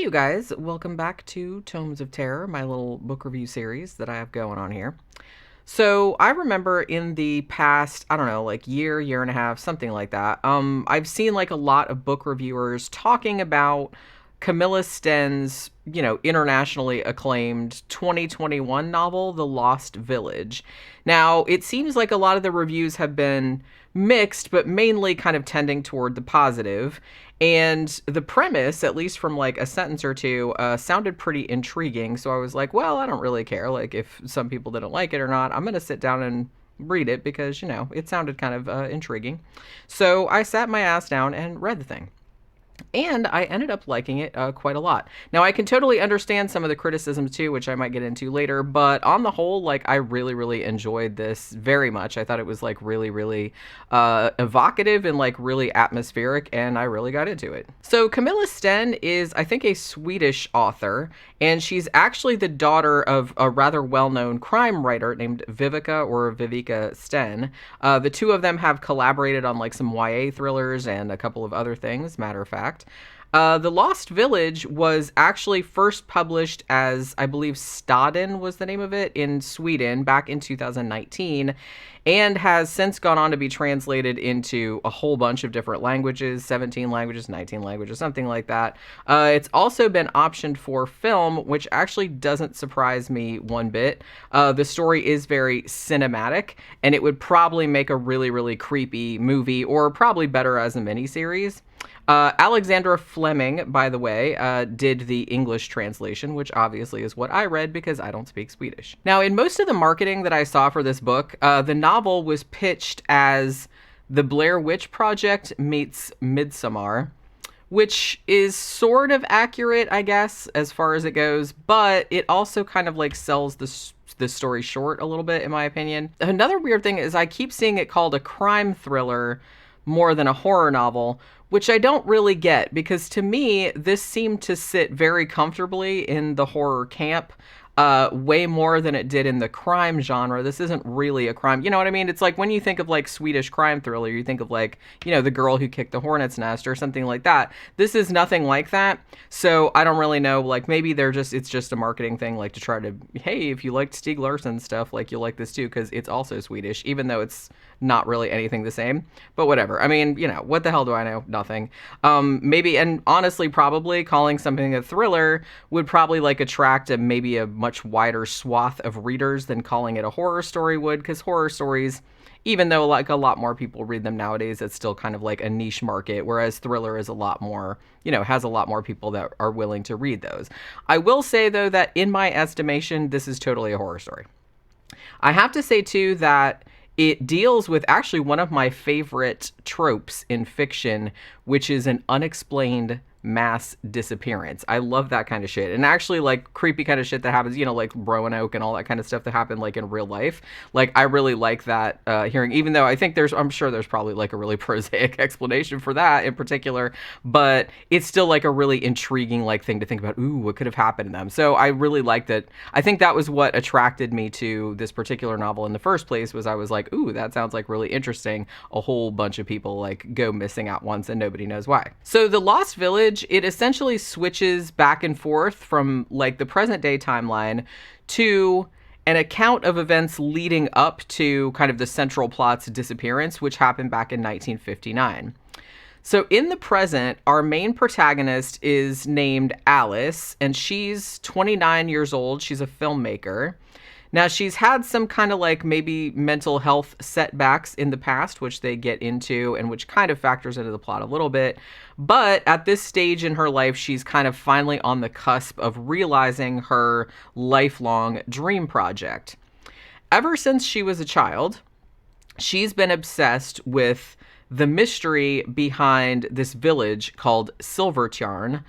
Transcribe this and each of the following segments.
you guys, welcome back to Tomes of Terror, my little book review series that I have going on here. So I remember in the past, I don't know, like year and a half, something like that. I've seen like a lot of book reviewers talking about Camilla Sten's, internationally acclaimed 2021 novel, The Lost Village. Now, it seems like a lot of the reviews have been mixed, but mainly kind of tending toward the positive. And the premise, at least from like a sentence or two, sounded pretty intriguing. So I was like, well, I don't really care. Like, if some people didn't like it or not, I'm going to sit down and read it because, it sounded kind of intriguing. So I sat my ass down and read the thing. And I ended up liking it quite a lot. Now, I can totally understand some of the criticisms too, which I might get into later, but on the whole, like, I really enjoyed this very much. I thought it was like really evocative and like really atmospheric, and I really got into it. So Camilla Sten is, I think, a Swedish author, and she's actually the daughter of a rather well-known crime writer named Vivica Sten. The two of them have collaborated on like some YA thrillers and a couple of other things, matter of fact. The Lost Village was actually first published as, I believe, Staden was the name of it, in Sweden back in 2019, and has since gone on to be translated into a whole bunch of different languages, 17 languages, 19 languages, something like that. It's also been optioned for film, which actually doesn't surprise me one bit. The story is very cinematic, and it would probably make a really creepy movie, or probably better as a miniseries. Alexandra Fleming, by the way, did the English translation, which obviously is what I read because I don't speak Swedish. Now, in most of the marketing that I saw for this book, the novel was pitched as the Blair Witch Project meets Midsommar, which is sort of accurate, I guess, as far as it goes, but it also kind of like sells the story short a little bit, in my opinion. Another weird thing is I keep seeing it called a crime thriller more than a horror novel, which I don't really get, because to me, this seemed to sit very comfortably in the horror camp, way more than it did in the crime genre. This isn't really a crime. You know what I mean? It's like when you think of like Swedish crime thriller, you think of like, The Girl Who Kicked the Hornet's Nest or something like that. This is nothing like that. So I don't really know, like maybe it's just a marketing thing, like to try to, hey, if you liked Stieg Larsson stuff, like you'll like this too, because it's also Swedish, even though it's not really anything the same, but whatever. I mean, what the hell do I know? Nothing. Maybe, and honestly, probably calling something a thriller would probably like attract maybe a much wider swath of readers than calling it a horror story would, because horror stories, even though like a lot more people read them nowadays, it's still kind of like a niche market, whereas thriller is a lot more, has a lot more people that are willing to read those. I will say though that in my estimation, this is totally a horror story. I have to say too that it deals with actually one of my favorite tropes in fiction, which is an unexplained mass disappearance. I love that kind of shit. And actually like creepy kind of shit that happens, like Roanoke and all that kind of stuff that happened like in real life. Like I really like that hearing, even though I'm sure there's probably like a really prosaic explanation for that in particular, but it's still like a really intriguing like thing to think about. Ooh, what could have happened to them? So I really liked it. I think that was what attracted me to this particular novel in the first place, was I was like, ooh, that sounds like really interesting. A whole bunch of people like go missing at once and nobody knows why. So The Lost Village, it essentially switches back and forth from like the present day timeline to an account of events leading up to kind of the central plot's disappearance, which happened back in 1959. So in the present, our main protagonist is named Alice, and she's 29 years old. She's a filmmaker. Now, she's had some kind of like maybe mental health setbacks in the past, which they get into and which kind of factors into the plot a little bit. But at this stage in her life, she's kind of finally on the cusp of realizing her lifelong dream project. Ever since she was a child, she's been obsessed with the mystery behind this village called Silvertjärn,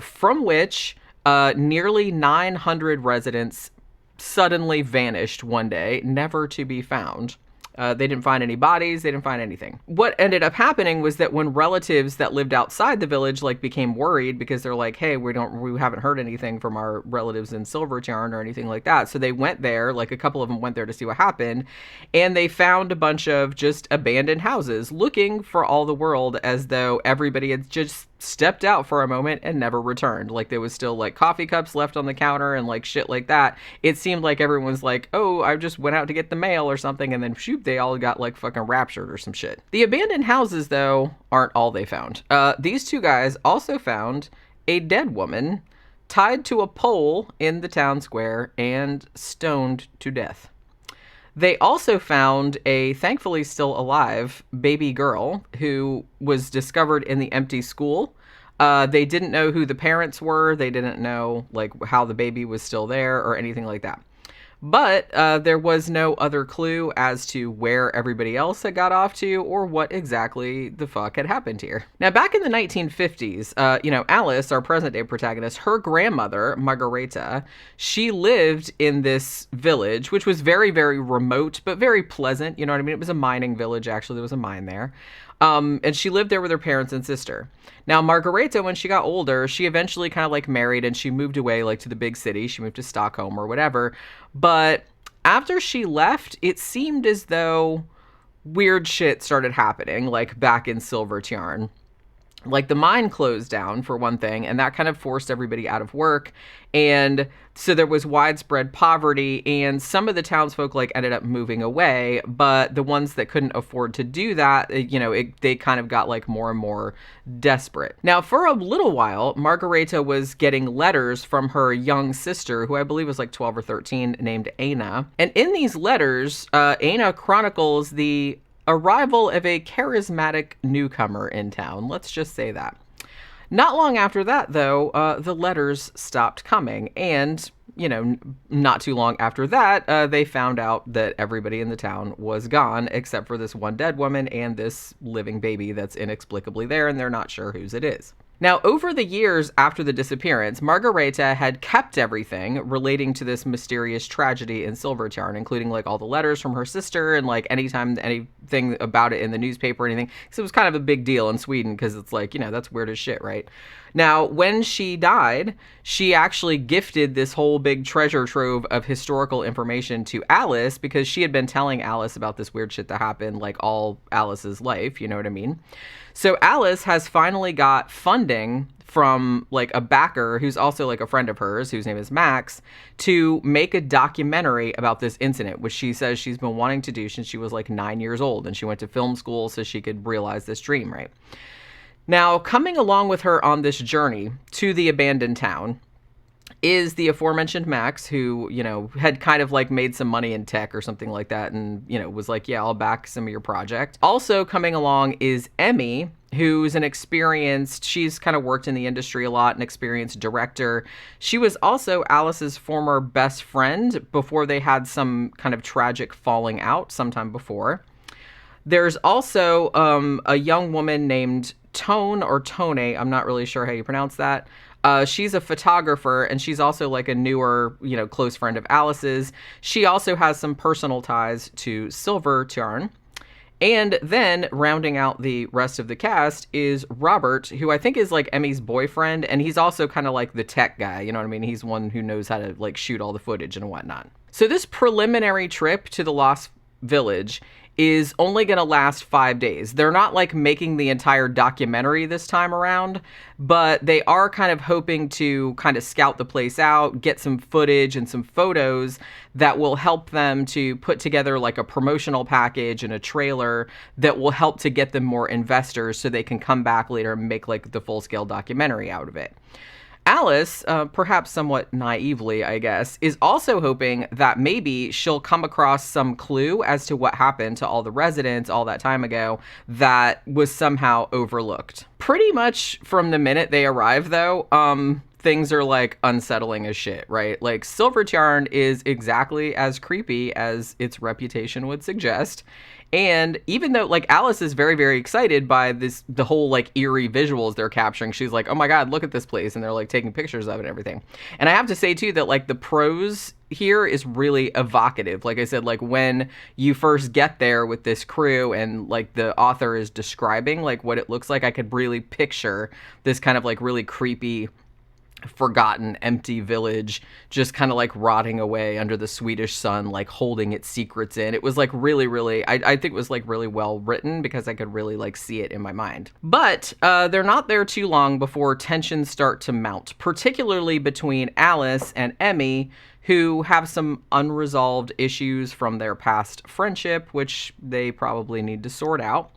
from which nearly 900 residents suddenly vanished one day, never to be found. They didn't find any bodies. They didn't find anything. What ended up happening was that when relatives that lived outside the village like became worried, because they're like, hey, we haven't heard anything from our relatives in Silvertjärn or anything like that. So they went there, like a couple of them went there to see what happened, and they found a bunch of just abandoned houses, looking for all the world as though everybody had just stepped out for a moment and never returned. Like there was still like coffee cups left on the counter and like shit like that. It seemed like everyone's like, oh, I just went out to get the mail or something, and then shoot, they all got like fucking raptured or some shit. The abandoned houses, though, aren't all they found. These two guys also found a dead woman tied to a pole in the town square and stoned to death. They also found a, thankfully still alive, baby girl who was discovered in the empty school. They didn't know who the parents were. They didn't know like how the baby was still there or anything like that. But there was no other clue as to where everybody else had got off to or what exactly the fuck had happened here. Now, back in the 1950s, Alice, our present-day protagonist, her grandmother, Margareta, she lived in this village, which was very, very remote, but very pleasant. You know what I mean? It was a mining village, actually. There was a mine there. And she lived there with her parents and sister. Now, Margareta, when she got older, she eventually kind of like married and she moved away like to the big city. She moved to Stockholm or whatever. But after she left, it seemed as though weird shit started happening, like back in Silver Tiarn. Like the mine closed down for one thing, and that kind of forced everybody out of work. And so there was widespread poverty, and some of the townsfolk like ended up moving away, but the ones that couldn't afford to do that, they kind of got like more and more desperate. Now, for a little while, Margareta was getting letters from her young sister, who I believe was like 12 or 13, named Aina. And in these letters, Aina chronicles the arrival of a charismatic newcomer in town. Let's just say that. Not long after that, though, the letters stopped coming. And, not too long after that, they found out that everybody in the town was gone, except for this one dead woman and this living baby that's inexplicably there, and they're not sure whose it is. Now, over the years after the disappearance, Margareta had kept everything relating to this mysterious tragedy in Silver Tiarn, including like all the letters from her sister and like anytime anything about it in the newspaper or anything. Because it was kind of a big deal in Sweden because it's like, that's weird as shit, right? Now, when she died, she actually gifted this whole big treasure trove of historical information to Alice because she had been telling Alice about this weird shit that happened like all Alice's life, you know what I mean? So Alice has finally got funding from like a backer who's also like a friend of hers, whose name is Max, to make a documentary about this incident, which she says she's been wanting to do since she was like 9 years old, and she went to film school so she could realize this dream, right? Now, coming along with her on this journey to the abandoned town is the aforementioned Max, who, had kind of like made some money in tech or something like that and, was like, yeah, I'll back some of your project. Also coming along is Emmy, who's she's kind of worked in the industry a lot, an experienced director. She was also Alice's former best friend before they had some kind of tragic falling out sometime before. There's also a young woman named Tone or Tone, I'm not really sure how you pronounce that. She's a photographer, and she's also like a newer, close friend of Alice's. She also has some personal ties to Silver Tiarn. And then rounding out the rest of the cast is Robert, who I think is like Emmy's boyfriend, and he's also kind of like the tech guy, you know what I mean? He's one who knows how to like shoot all the footage and whatnot. So this preliminary trip to the Lost Village is only going to last 5 days. They're not like making the entire documentary this time around, but they are kind of hoping to kind of scout the place out, get some footage and some photos that will help them to put together like a promotional package and a trailer that will help to get them more investors so they can come back later and make like the full-scale documentary out of it. Alice, perhaps somewhat naively, I guess, is also hoping that maybe she'll come across some clue as to what happened to all the residents all that time ago that was somehow overlooked. Pretty much from the minute they arrive, though, things are like unsettling as shit, right? Like Silver Tiarn is exactly as creepy as its reputation would suggest. And even though like Alice is very, very excited by the whole like eerie visuals they're capturing, she's like, oh my God, look at this place. And they're like taking pictures of it and everything. And I have to say too, that like the prose here is really evocative. Like I said, like when you first get there with this crew and like the author is describing like what it looks like, I could really picture this kind of like really creepy forgotten, empty village just kind of like rotting away under the Swedish sun, like holding its secrets in. It was like really, really, I think it was like really well written because I could really like see it in my mind. But they're not there too long before tensions start to mount, particularly between Alice and Emmy, who have some unresolved issues from their past friendship, which they probably need to sort out.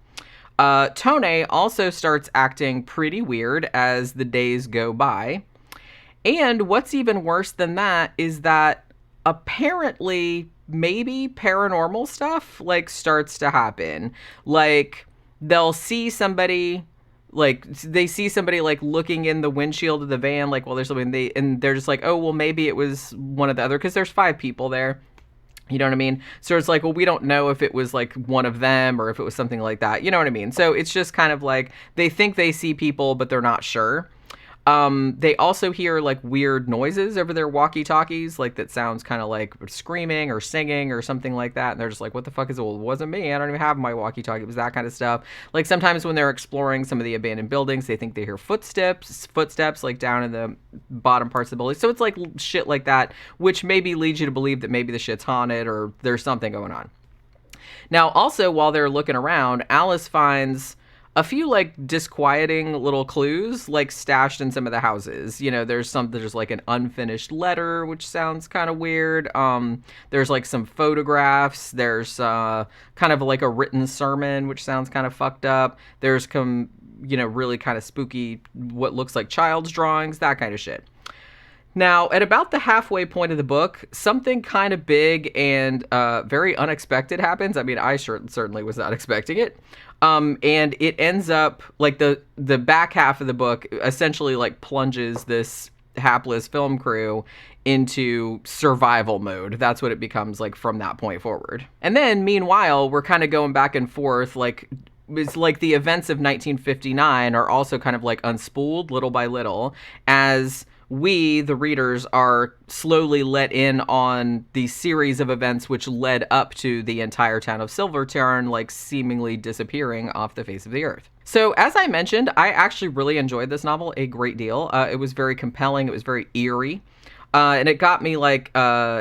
Tone also starts acting pretty weird as the days go by. And what's even worse than that is that apparently maybe paranormal stuff like starts to happen. Like they'll see somebody, like they see somebody like looking in the windshield of the van, like, well, there's something, they're just like, oh, well, maybe it was one of the other, because there's 5 people there. You know what I mean? So it's like, well, we don't know if it was like one of them or if it was something like that. You know what I mean? So it's just kind of like they think they see people, but they're not sure. They also hear like weird noises over their walkie-talkies, like that sounds kind of like screaming or singing or something like that. And they're just like, what the fuck is it? Well, it wasn't me. I don't even have my walkie-talkie. It was that kind of stuff. Like sometimes when they're exploring some of the abandoned buildings, they think they hear footsteps like down in the bottom parts of the building. So it's like shit like that, which maybe leads you to believe that maybe the shit's haunted or there's something going on. Now, also while they're looking around, Alice finds a few like disquieting little clues like stashed in some of the houses. You know, there's like an unfinished letter, which sounds kind of weird. There's like some photographs. There's kind of like a written sermon, which sounds kind of fucked up. There's really kind of spooky, what looks like child's drawings, that kind of shit. Now, at about the halfway point of the book, something kind of big and very unexpected happens. I mean, I certainly was not expecting it. And it ends up, like, the back half of the book essentially, like, plunges this hapless film crew into survival mode. That's what it becomes, like, from that point forward. And then, meanwhile, we're kind of going back and forth, like, it's like the events of 1959 are also kind of, like, unspooled little by little as we, the readers, are slowly let in on the series of events which led up to the entire town of Silverturn, like, seemingly disappearing off the face of the earth. So, as I mentioned, I actually really enjoyed this novel a great deal. It was very compelling. It was very eerie. And it got me, like,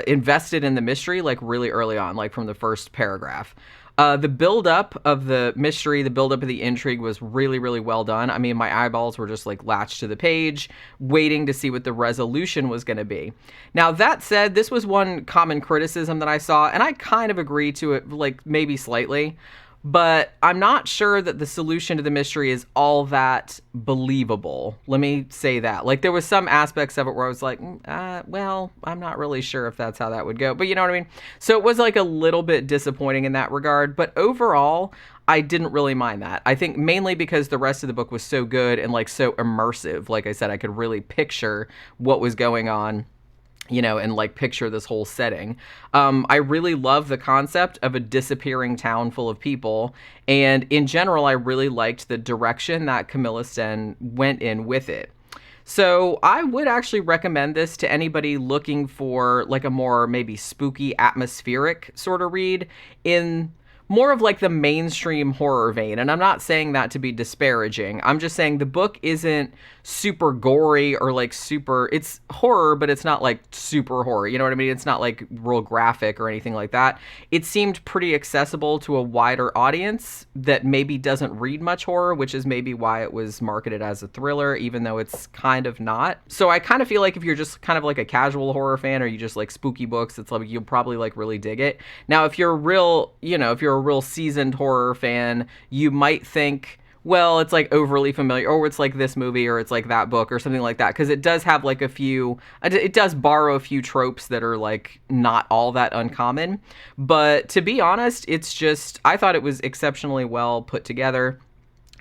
invested in the mystery, like, really early on, like, from the first paragraph. The build-up of the mystery, the build-up of the intrigue was really, really well done. I mean, my eyeballs were just, like, latched to the page, waiting to see what the resolution was going to be. Now, that said, this was one common criticism that I saw, and I kind of agree to it, like, maybe slightly. But I'm not sure that the solution to the mystery is all that believable. Let me say that. Like, there was some aspects of it where I was like, well, I'm not really sure if that's how that would go. But you know what I mean? So it was like a little bit disappointing in that regard. But overall, I didn't really mind that. I think mainly because the rest of the book was so good and like so immersive. Like I said, I could really picture what was going on, you know, and like picture this whole setting. I really love the concept of a disappearing town full of people. And in general, I really liked the direction that Camilla Sten went in with it. So I would actually recommend this to anybody looking for like a more maybe spooky, atmospheric sort of read in more of like the mainstream horror vein. And I'm not saying that to be disparaging. I'm just saying the book isn't super gory or like super, it's horror, but it's not like super horror. You know what I mean? It's not like real graphic or anything like that. It seemed pretty accessible to a wider audience that maybe doesn't read much horror, which is maybe why it was marketed as a thriller, even though it's kind of not. So I kind of feel like if you're just kind of like a casual horror fan or you just like spooky books, it's like you'll probably like really dig it. Now, if you're a real, you know, if you're a real seasoned horror fan, you might think, well, it's like overly familiar, or it's like this movie, or it's like that book, or something like that, because it does have like a few, it does borrow a few tropes that are like not all that uncommon. But to be honest, it's just, I thought it was exceptionally well put together.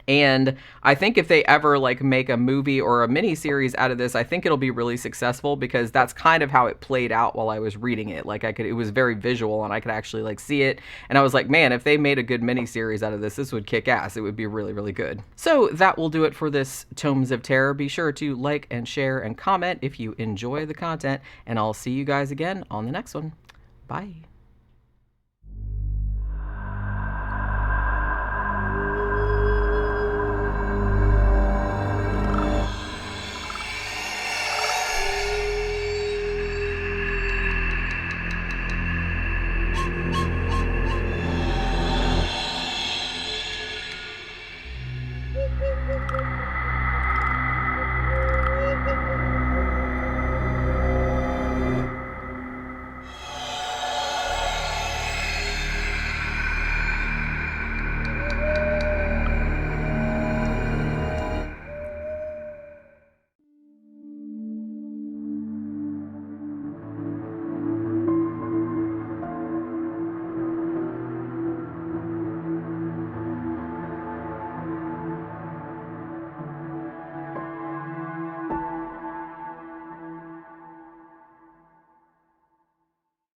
And I think if they ever like make a movie or a mini series out of this, I think it'll be really successful, because that's kind of how it played out while I was reading it. Like it was very visual and I could actually like see it. And I was like, man, if they made a good mini series out of this would kick ass. It would be really, really good. So that will do it for this Tomes of Terror. Be sure to like and share and comment if you enjoy the content, and I'll see you guys again on the next one. Bye.